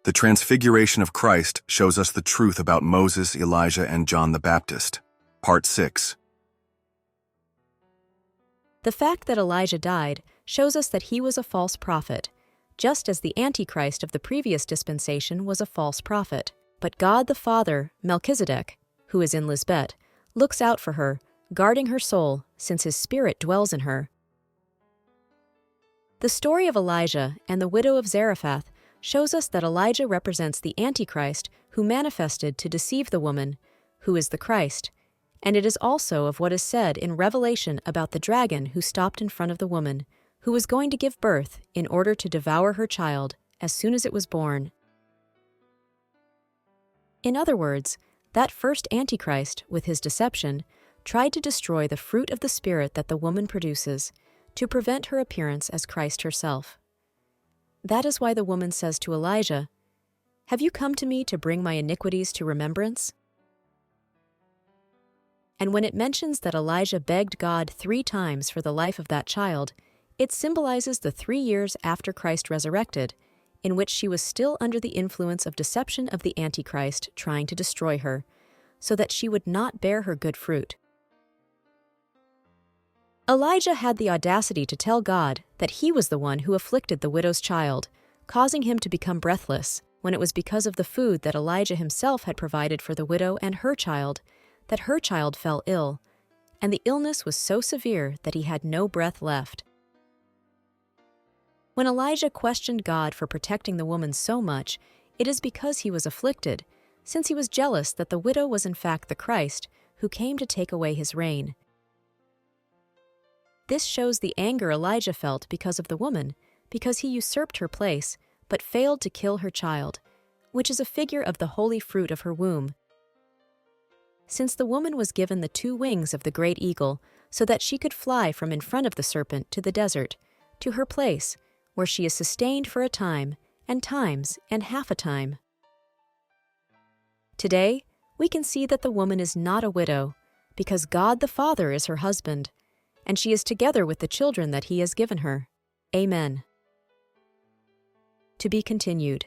The Transfiguration of Christ shows us the truth about Moses, Elijah, and John the Baptist. Part 6. The fact that Elijah died shows us that he was a false prophet, just as the Antichrist of the previous dispensation was a false prophet. But God the Father, Melchizedek, who is in Lisbeth, looks out for her, guarding her soul, since his spirit dwells in her. The story of Elijah and the widow of Zarephath shows us that Elijah represents the Antichrist who manifested to deceive the woman, who is the Christ, and it is also of what is said in Revelation about the dragon who stopped in front of the woman, who was going to give birth in order to devour her child as soon as it was born. In other words, that first Antichrist, with his deception, tried to destroy the fruit of the Spirit that the woman produces, to prevent her appearance as Christ herself. That is why the woman says to Elijah, "Have you come to me to bring my iniquities to remembrance?" And when it mentions that Elijah begged God 3 times for the life of that child, it symbolizes the 3 years after Christ resurrected, in which she was still under the influence of deception of the Antichrist trying to destroy her, so that she would not bear her good fruit. Elijah had the audacity to tell God that he was the one who afflicted the widow's child, causing him to become breathless, when it was because of the food that Elijah himself had provided for the widow and her child, that her child fell ill, and the illness was so severe that he had no breath left. When Elijah questioned God for protecting the woman so much, it is because he was afflicted, since he was jealous that the widow was in fact the Christ, who came to take away his reign. This shows the anger Elijah felt because of the woman, because he usurped her place, but failed to kill her child, which is a figure of the holy fruit of her womb. Since the woman was given the 2 wings of the great eagle, so that she could fly from in front of the serpent to the desert, to her place, where she is sustained for a time, and times, and half a time. Today, we can see that the woman is not a widow, because God the Father is her husband, and she is together with the children that he has given her. Amen. To be continued.